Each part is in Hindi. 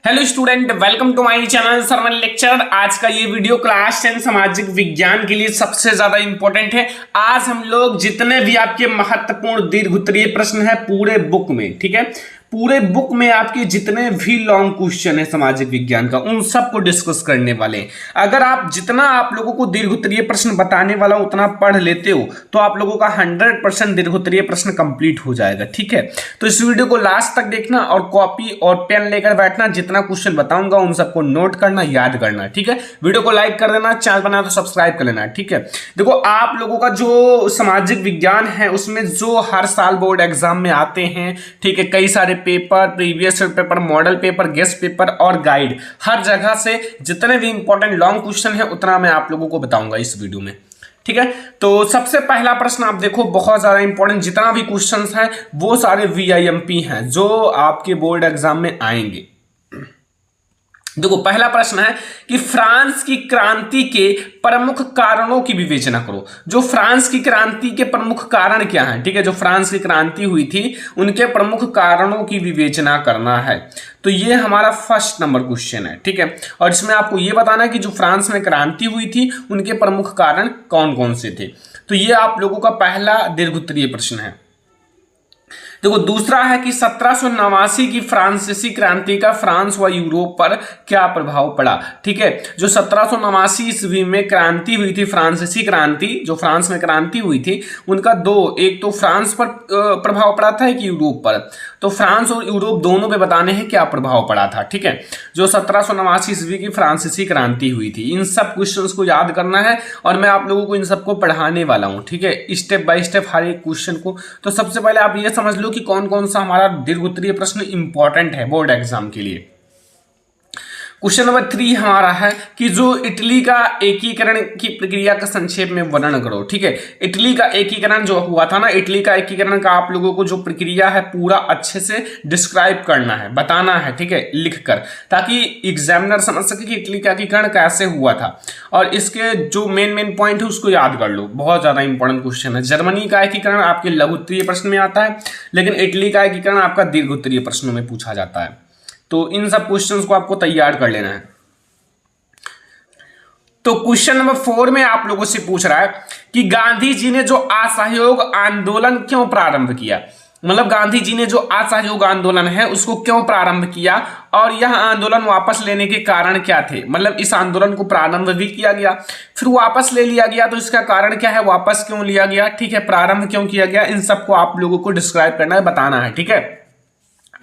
Hello student, welcome to my channel Sarvan lecture. आज का ये वीडियो क्लास 10 सामाजिक विज्ञान के लिए सबसे ज्यादा इंपॉर्टेंट है। आज हम लोग जितने भी आपके महत्वपूर्ण दीर्घ उत्तरीय प्रश्न है पूरे बुक में, ठीक है, पूरे बुक में आपके जितने भी लॉन्ग क्वेश्चन है सामाजिक विज्ञान का उन सबको डिस्कस करने वाले हैं। अगर आप जितना आप लोगों को दीर्घ उत्तरीय प्रश्न बताने वाला उतना पढ़ लेते हो तो आप लोगों का 100% दीर्घ उत्तरीय प्रश्न कंप्लीट हो जाएगा, ठीक है। तो इस वीडियो को लास्ट तक देखना और कॉपी और पेन लेकर बैठना। जितना क्वेश्चन बताऊंगा उन सबको नोट करना, याद करना, ठीक है। वीडियो को लाइक कर देना, चैनल बना तो सब्सक्राइब कर लेना, ठीक है। देखो, आप लोगों का जो सामाजिक विज्ञान है उसमें जो हर साल बोर्ड एग्जाम में आते हैं, ठीक है, कई सारे paper, previous paper, model paper, guest paper और गाइड, हर जगह से जितने भी इंपॉर्टेंट लॉन्ग क्वेश्चन है उतना मैं आप लोगों को बताऊंगा इस वीडियो में, ठीक है। तो सबसे पहला प्रश्न आप देखो, बहुत ज्यादा इंपॉर्टेंट, जितना भी क्वेश्चंस हैं वो सारे VIMP हैं जो आपके बोर्ड एग्जाम में आएंगे। देखो, पहला प्रश्न है कि फ्रांस की क्रांति के प्रमुख कारणों की विवेचना करो। जो फ्रांस की क्रांति के प्रमुख कारण क्या हैं, ठीक है, जो फ्रांस की क्रांति हुई थी उनके प्रमुख कारणों की विवेचना करना है। तो ये हमारा फर्स्ट नंबर क्वेश्चन है, ठीक है। और इसमें आपको ये बताना है कि जो फ्रांस में क्रांति हुई थी उनके प्रमुख कारण कौन कौन से थे। तो ये आप लोगों का पहला दीर्घ उत्तरीय प्रश्न है। देखो, दूसरा है कि 1789 की फ्रांसीसी क्रांति का फ्रांस व यूरोप पर क्या प्रभाव पड़ा, ठीक है। जो 1789 ईस्वी में क्रांति हुई थी, फ्रांसीसी क्रांति, जो फ्रांस में क्रांति हुई थी, उनका एक तो फ्रांस पर प्रभाव पड़ा था, एक यूरोप पर। तो फ्रांस और यूरोप दोनों पे बताने हैं क्या प्रभाव पड़ा था, ठीक है। जो 1789 ईस्वी की फ्रांसीसी क्रांति हुई थी, इन सब क्वेश्चंस को याद करना है और मैं आप लोगों को इन सबको पढ़ाने वाला हूं, ठीक है, स्टेप बाय स्टेप हर एक क्वेश्चन को। तो सबसे पहले आप ये समझ लो कि कौन कौन सा हमारा दीर्घ उत्तरीय प्रश्न इंपॉर्टेंट है बोर्ड एग्जाम के लिए। क्वेश्चन नंबर 3 हमारा है कि जो इटली का एकीकरण की प्रक्रिया का संक्षेप में वर्णन करो, ठीक है। इटली का एकीकरण जो हुआ था ना, इटली का एकीकरण का आप लोगों को जो प्रक्रिया है पूरा अच्छे से डिस्क्राइब करना है, बताना है, ठीक है, लिखकर, ताकि एग्जामिनर समझ सके कि इटली का एकीकरण कैसे हुआ था। और इसके जो मेन पॉइंट है उसको याद कर लो, बहुत ज्यादा इंपॉर्टेंट क्वेश्चन है। जर्मनी का एकीकरण आपके लघु उत्तरीय प्रश्न में आता है, लेकिन इटली का एकीकरण आपका दीर्घ उत्तरीय प्रश्नों में पूछा जाता है। तो इन सब क्वेश्चंस को आपको तैयार कर लेना है। तो क्वेश्चन नंबर 4 में आप लोगों से पूछ रहा है कि गांधी जी ने जो असहयोग आंदोलन क्यों प्रारंभ किया। मतलब गांधी जी ने जो असहयोग आंदोलन है उसको क्यों प्रारंभ किया और यह आंदोलन वापस लेने के कारण क्या थे। मतलब इस आंदोलन को प्रारंभ भी किया गया, फिर वापस ले लिया गया, तो इसका कारण क्या है, वापस क्यों लिया गया, ठीक है, प्रारंभ क्यों किया गया, इन सबको आप लोगों को डिस्क्राइब करना है, बताना है, ठीक है।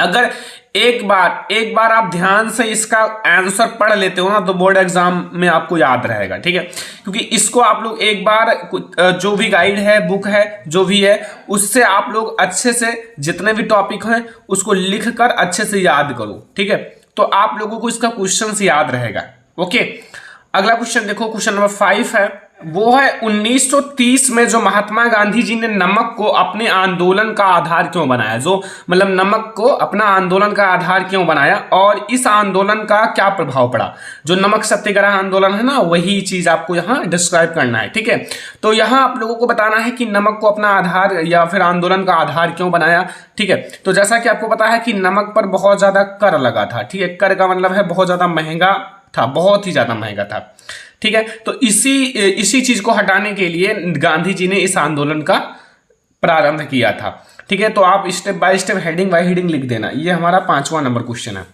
अगर एक बार आप ध्यान से इसका आंसर पढ़ लेते हो ना तो बोर्ड एग्जाम में आपको याद रहेगा, ठीक है। क्योंकि इसको आप लोग एक बार जो भी गाइड है, बुक है, जो भी है, उससे आप लोग अच्छे से जितने भी टॉपिक हैं उसको लिखकर अच्छे से याद करो, ठीक है। तो आप लोगों को इसका क्वेश्चन याद रहेगा, ओके। अगला क्वेश्चन देखो, क्वेश्चन नंबर 5 है, वो है 1930 में जो महात्मा गांधी जी ने नमक को अपने आंदोलन का आधार क्यों बनाया। जो मतलब नमक को अपना आंदोलन का आधार क्यों बनाया और इस आंदोलन का क्या प्रभाव पड़ा। जो नमक सत्याग्रह आंदोलन है ना, वही चीज आपको यहाँ डिस्क्राइब करना है, ठीक है। तो यहाँ आप लोगों को बताना है कि नमक को अपना आधार या फिर आंदोलन का आधार क्यों बनाया, ठीक है। तो जैसा कि आपको पता है कि नमक पर बहुत ज्यादा कर लगा था, ठीक है। कर का मतलब है बहुत ज्यादा महंगा था, बहुत ही ज्यादा महंगा था, ठीक है। तो इसी चीज को हटाने के लिए गांधी जी ने इस आंदोलन का प्रारंभ किया था, ठीक है। तो आप step by step, heading by heading लिख देना। ये हमारा 5वां नंबर क्वेश्चन है।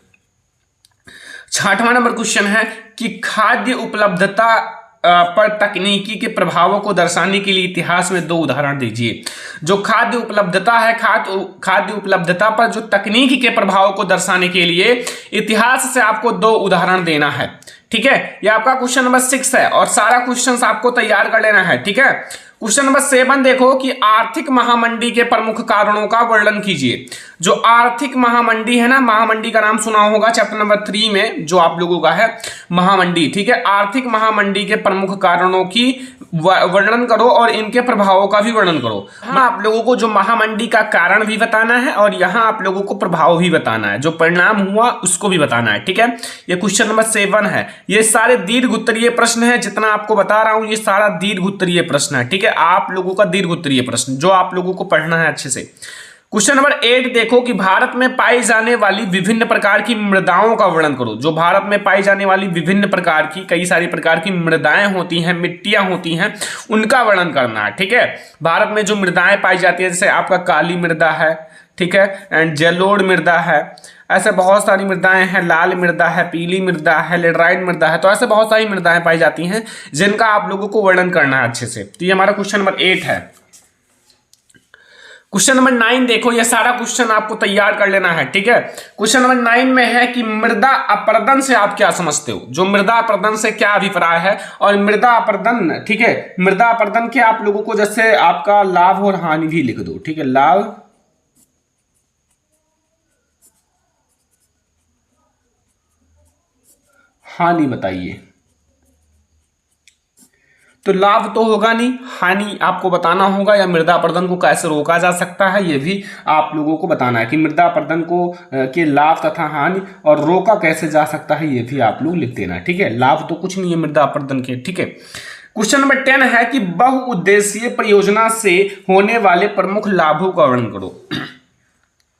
6वां नंबर क्वेश्चन है कि खाद्य उपलब्धता पर तकनीकी के प्रभावों को दर्शाने के लिए इतिहास में 2 उदाहरण दीजिए। जो खाद्य उपलब्धता है, खाद्य उपलब्धता पर जो तकनीकी के प्रभाव को दर्शाने के लिए इतिहास से आपको 2 उदाहरण देना है, ठीक है। ये आपका क्वेश्चन नंबर 6 है और सारा क्वेश्चन आपको तैयार कर लेना है, ठीक है। क्वेश्चन नंबर 7 देखो कि आर्थिक महामंदी के प्रमुख कारणों का वर्णन कीजिए। जो आर्थिक महामंदी है ना, महामंदी का नाम सुना होगा चैप्टर नंबर 3 में, जो आप लोगों का है महामंदी, ठीक है। आर्थिक महामंदी के प्रमुख कारणों की वर्णन करो और इनके प्रभावों का भी वर्णन करो। हाँ, आप लोगों को जो महामंदी का कारण भी बताना है और यहाँ आप लोगों को प्रभाव भी बताना है, जो परिणाम हुआ उसको भी बताना है, ठीक है। ये क्वेश्चन नंबर 7 है। ये सारे दीर्घ उत्तरीय प्रश्न है, जितना आपको बता रहा हूं ये सारा दीर्घ उत्तरीय प्रश्न है, ठीक है। आप लोगों का दीर्घ उत्तरीय प्रश्न जो आप लोगों को पढ़ना है अच्छे से। क्वेश्चन नंबर 8 देखो कि भारत में पाई जाने वाली विभिन्न प्रकार की मृदाओं का वर्णन करो। जो भारत में पाई जाने वाली विभिन्न प्रकार की, कई सारी प्रकार की मृदाएं होती हैं, मिट्टियां होती हैं, उनका वर्णन करना है। ठीक है, भारत में जो मृदाएं पाई जाती है, जैसे आपका काली मृदा है, ठीक है, एंड जलोढ़ मृदा है, ऐसे बहुत सारी मृदाएं हैं, लाल मृदा है, पीली मृदा है, लेटराइट मृदा है, तो ऐसे बहुत सारी मृदाएं पाई जाती हैं जिनका आप लोगों को वर्णन करना है अच्छे से। तो ये हमारा क्वेश्चन नंबर 8 है। क्वेश्चन नंबर 9 देखो, ये सारा क्वेश्चन आपको तैयार कर लेना है। ठीक है, क्वेश्चन नंबर 9 में है कि मृदा अपरदन से आप क्या समझते हो। जो मृदा अपरदन से क्या अभिप्राय है, और मृदा अपरदन, ठीक है, मृदा अपरदन के आप लोगों को जैसे आपका लाभ और हानि भी लिख दो। ठीक है, लाभ हानि बताइए। तो लाभ तो होगा नहीं, हानि आपको बताना होगा, या मृदा अपरदन को कैसे रोका जा सकता है ये भी आप लोगों को बताना है कि मृदा अपरदन को के लाभ तथा हानि और रोका कैसे जा सकता है ये भी आप लोग लिख देना। ठीक है, लाभ तो कुछ नहीं है मृदा अपरदन के। ठीक है, क्वेश्चन नंबर 10 है कि बहुउद्देशीय परियोजना से होने वाले प्रमुख लाभों का वर्णन करो।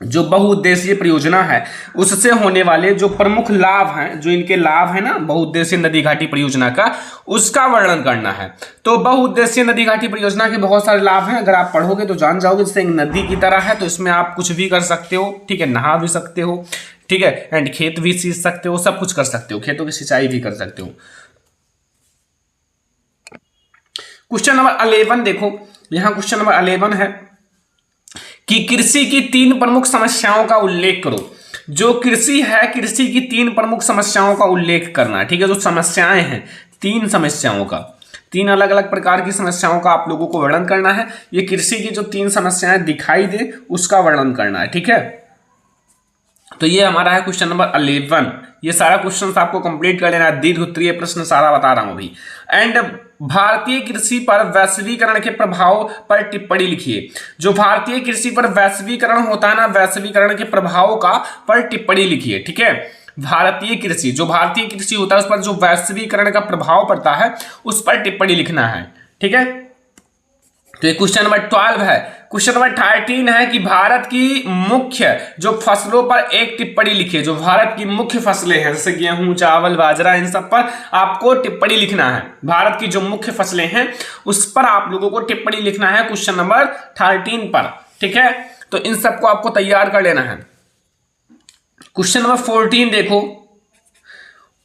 जो बहुउद्देशीय परियोजना है उससे होने वाले जो प्रमुख लाभ हैं, जो इनके लाभ है ना बहुउद्देशीय नदी घाटी परियोजना का, उसका वर्णन करना है। तो बहुउद्देशीय नदी घाटी परियोजना के बहुत सारे लाभ हैं, अगर आप पढ़ोगे तो जान जाओगे। जैसे एक नदी की तरह है, तो इसमें आप कुछ भी कर सकते हो। ठीक है, नहा भी सकते हो, ठीक है, एंड खेत भी सींच सकते हो, सब कुछ कर सकते हो, खेतों की सिंचाई भी कर सकते हो। क्वेश्चन नंबर 11 देखो, यहां क्वेश्चन नंबर 11 है कि कृषि की 3 प्रमुख समस्याओं का उल्लेख करो। जो कृषि है, कृषि की 3 प्रमुख समस्याओं का उल्लेख करना है। ठीक है, जो समस्याएं हैं, 3 समस्याओं का, 3 अलग अलग प्रकार की समस्याओं का आप लोगों को वर्णन करना है। ये कृषि की जो 3 समस्याएं दिखाई दे उसका वर्णन करना है। ठीक है, तो ये हमारा है क्वेश्चन नंबर 11। ये सारा क्वेश्चन आपको कंप्लीट कर लेना है, दीर्घ उत्तरीय प्रश्न सारा बता रहा हूं अभी। एंड भारतीय कृषि पर वैश्वीकरण के प्रभाव पर टिप्पणी लिखिए। जो भारतीय कृषि पर वैश्वीकरण होता है ना, वैश्वीकरण के प्रभाव का पर टिप्पणी लिखिए। ठीक है, भारतीय कृषि, जो भारतीय कृषि होता है उस पर जो वैश्वीकरण का प्रभाव पड़ता है उस पर टिप्पणी लिखना है। ठीक है, तो ये क्वेश्चन नंबर 12 है। क्वेश्चन नंबर 13 है कि भारत की मुख्य जो फसलों पर एक टिप्पणी लिखिए। जो भारत की मुख्य फसलें हैं, जैसे गेहूं, चावल, बाजरा, इन सब पर आपको टिप्पणी लिखना है। भारत की जो मुख्य फसलें हैं उस पर आप लोगों को टिप्पणी लिखना है क्वेश्चन नंबर 13 पर। ठीक है, तो इन सबको आपको तैयार कर लेना है। क्वेश्चन नंबर 14 देखो,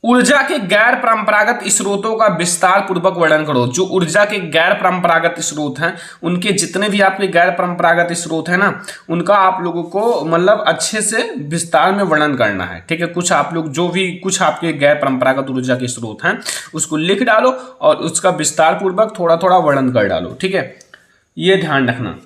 ऊर्जा के गैर परंपरागत स्रोतों का विस्तार पूर्वक वर्णन करो। जो ऊर्जा के गैर परंपरागत स्रोत हैं, उनके जितने भी आपके गैर परंपरागत स्रोत हैं ना, उनका आप लोगों को मतलब अच्छे से विस्तार में वर्णन करना है। ठीक है, कुछ आप लोग जो भी कुछ आपके गैर परंपरागत ऊर्जा के स्रोत हैं उसको लिख डालो और उसका विस्तार पूर्वक थोड़ा थोड़ा वर्णन कर डालो। ठीक है, ये ध्यान रखना।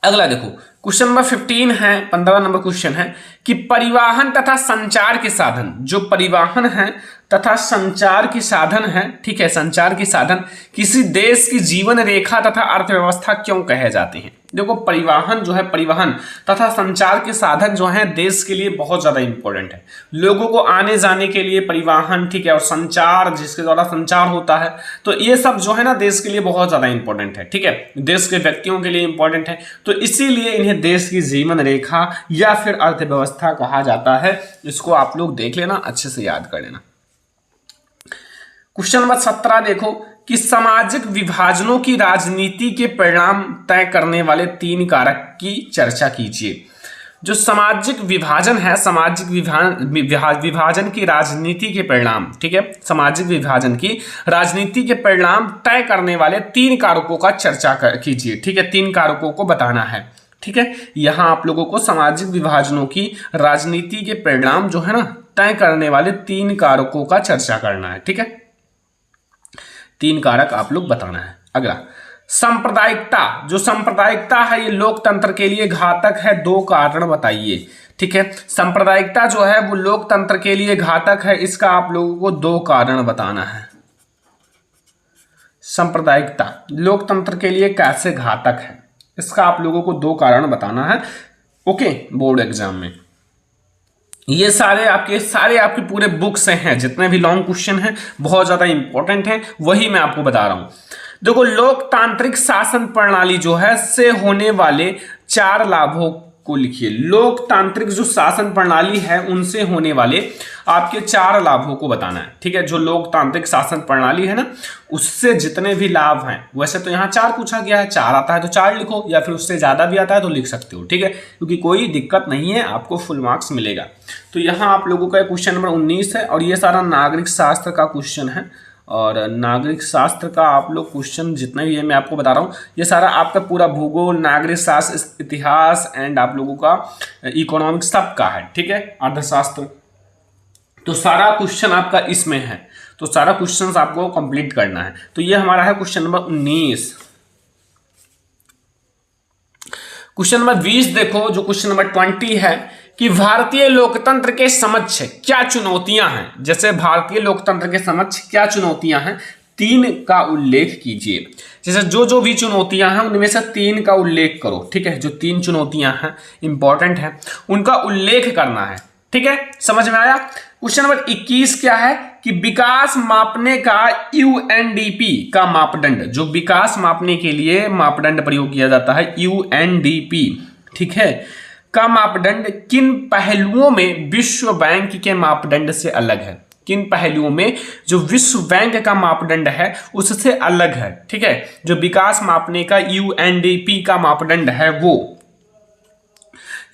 अगला देखो, क्वेश्चन नंबर 15 है, 15 नंबर क्वेश्चन है कि परिवहन तथा संचार के साधन, जो परिवहन है तथा संचार के साधन है, ठीक है, संचार के साधन किसी देश की जीवन रेखा तथा अर्थव्यवस्था क्यों कहे जाते हैं। देखो, परिवहन जो है, परिवहन तथा संचार के साधन जो है देश के लिए बहुत ज्यादा इंपॉर्टेंट है। लोगों को आने जाने के लिए परिवहन, ठीक है, और संचार जिसके द्वारा संचार होता है, तो ये सब जो है ना देश के लिए बहुत ज्यादा इंपॉर्टेंट है। ठीक है, देश के व्यक्तियों के लिए इंपॉर्टेंट है, तो इसीलिए इन्हें देश की जीवन रेखा या फिर अर्थव्यवस्था कहा जाता है। इसको आप लोग देख लेना, अच्छे से याद कर लेना। क्वेश्चन नंबर 17 देखो कि सामाजिक विभाजनों की राजनीति के परिणाम तय करने वाले 3 कारक की चर्चा कीजिए। जो सामाजिक विभाजन है, सामाजिक विभाजन की राजनीति के परिणाम, ठीक है, सामाजिक विभाजन की राजनीति के परिणाम तय करने वाले 3 कारकों का चर्चा कीजिए। ठीक है, 3 कारकों को बताना है। ठीक है, यहां आप लोगों को सामाजिक विभाजनों की राजनीति के परिणाम जो है ना तय करने वाले 3 कारकों का चर्चा करना है। ठीक है, 3 कारक आप लोग बताना है। अगला, सांप्रदायिकता, जो सांप्रदायिकता है ये लोकतंत्र के लिए घातक है, 2 कारण बताइए। ठीक है, सांप्रदायिकता जो है वो लोकतंत्र के लिए घातक है, इसका आप लोगों को 2 कारण बताना है। सांप्रदायिकता लोकतंत्र के लिए कैसे घातक है, इसका आप लोगों को 2 कारण बताना है। ओके, बोर्ड एग्जाम में ये सारे आपके पूरे बुक से हैं, जितने भी लॉन्ग क्वेश्चन हैं बहुत ज्यादा इंपॉर्टेंट हैं, वही मैं आपको बता रहा हूं। देखो लोकतांत्रिक शासन प्रणाली जो है से होने वाले 4 लाभों को लिखिए। लोकतांत्रिक जो शासन प्रणाली है उनसे होने वाले आपके 4 लाभों को बताना है, ठीक है। जो लोकतांत्रिक शासन प्रणाली है ना, उससे जितने भी लाभ हैं, वैसे तो यहाँ 4 पूछा गया है, 4 आता है तो 4 लिखो, या फिर उससे ज्यादा भी आता है तो लिख सकते हो, ठीक है, क्योंकि कोई दिक्कत नहीं है, आपको फुल मार्क्स मिलेगा। तो यहाँ आप लोगों का क्वेश्चन नंबर 19 है और ये सारा नागरिक शास्त्र का क्वेश्चन है। और नागरिक शास्त्र का आप लोग क्वेश्चन जितने भी है मैं आपको बता रहा हूँ, ये सारा आपका पूरा भूगोल, नागरिक शास्त्र, इतिहास एंड आप लोगों का इकोनॉमिक्स सब का है, ठीक है, अर्थशास्त्र। तो सारा क्वेश्चन आपका इसमें है, तो सारा क्वेश्चन आपको कंप्लीट करना है। तो ये हमारा है क्वेश्चन नंबर 19। क्वेश्चन नंबर 20 देखो, जो क्वेश्चन नंबर 20 है कि भारतीय लोकतंत्र के समक्ष क्या चुनौतियां हैं। जैसे भारतीय लोकतंत्र के समक्ष क्या चुनौतियां हैं, 3 का उल्लेख कीजिए। जैसे जो भी चुनौतियां हैं उनमें से 3 का उल्लेख करो, ठीक है। जो 3 चुनौतियां हैं इंपॉर्टेंट है, उनका उल्लेख करना है, ठीक है, समझ में आया। क्वेश्चन नंबर 21 क्या है कि विकास मापने का यूएनडीपी का मापदंड, जो विकास मापने के लिए मापदंड प्रयोग किया जाता है यूएनडीपी, ठीक है, का मापदंड किन पहलुओं में विश्व बैंक के मापदंड से अलग है। किन पहलुओं में जो विश्व बैंक का मापदंड है उससे अलग है, ठीक है। जो विकास मापने का यूएनडीपी का मापदंड है वो,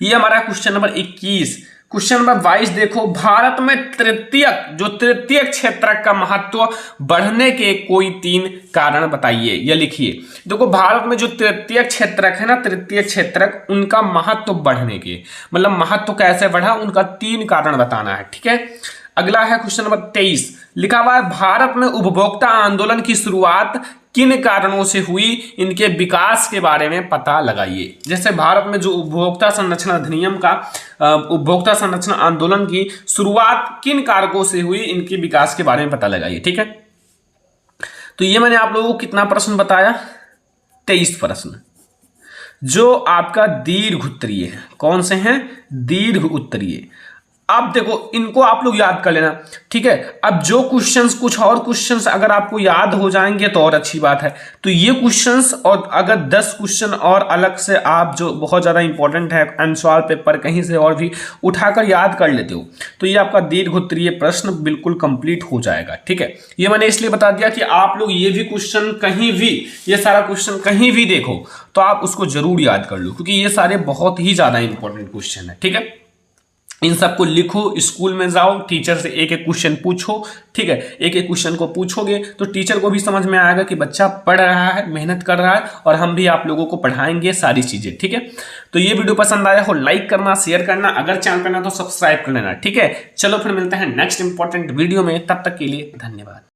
ये हमारा क्वेश्चन नंबर 21। क्वेश्चन नंबर 22 देखो, भारत में तृतीयक क्षेत्रक का महत्व बढ़ने के कोई 3 कारण बताइए, या लिखिए। देखो भारत में जो तृतीयक क्षेत्रक है ना, तृतीयक क्षेत्रक, उनका महत्व बढ़ने के, मतलब महत्व कैसे बढ़ा, उनका 3 कारण बताना है, ठीक है। अगला है क्वेश्चन नंबर 23, लिखा हुआ है भारत में उपभोक्ता आंदोलन की शुरुआत किन कारणों से हुई, इनके विकास के बारे में पता लगाइए। जैसे भारत में जो उपभोक्ता संरक्षण अधिनियम का उपभोक्ता संरक्षण आंदोलन की शुरुआत किन कारकों से हुई, इनके विकास के बारे में पता लगाइए, ठीक है। तो ये मैंने आप लोगों को कितना प्रश्न बताया, 23 प्रश्न, जो आपका दीर्घ उत्तरीय है। कौन से हैं, दीर्घ उत्तरीय। अब देखो इनको आप लोग याद कर लेना, ठीक है। अब जो क्वेश्चंस, कुछ और क्वेश्चंस अगर आपको याद हो जाएंगे तो और अच्छी बात है। तो ये क्वेश्चंस और अगर 10 क्वेश्चन और अलग से आप जो बहुत ज़्यादा इंपॉर्टेंट है आंसर पेपर कहीं से और भी उठाकर याद कर लेते हो, तो ये आपका दीर्घ उत्तरीय प्रश्न बिल्कुल कंप्लीट हो जाएगा, ठीक है। ये मैंने इसलिए बता दिया कि आप लोग ये भी क्वेश्चन कहीं भी, ये सारा क्वेश्चन कहीं भी देखो तो आप उसको जरूर याद कर लो, क्योंकि ये सारे बहुत ही ज़्यादा इंपॉर्टेंट क्वेश्चन है, ठीक है। इन सबको लिखो, स्कूल में जाओ, टीचर से एक एक क्वेश्चन पूछो, ठीक है। एक एक क्वेश्चन को पूछोगे तो टीचर को भी समझ में आएगा कि बच्चा पढ़ रहा है, मेहनत कर रहा है, और हम भी आप लोगों को पढ़ाएंगे सारी चीजें, ठीक है। तो ये वीडियो पसंद आया हो लाइक करना, शेयर करना, अगर चैनल पर ना तो सब्सक्राइब कर लेना, ठीक है। चलो फिर मिलते हैं नेक्स्ट इंपॉर्टेंट वीडियो में, तब तक के लिए धन्यवाद।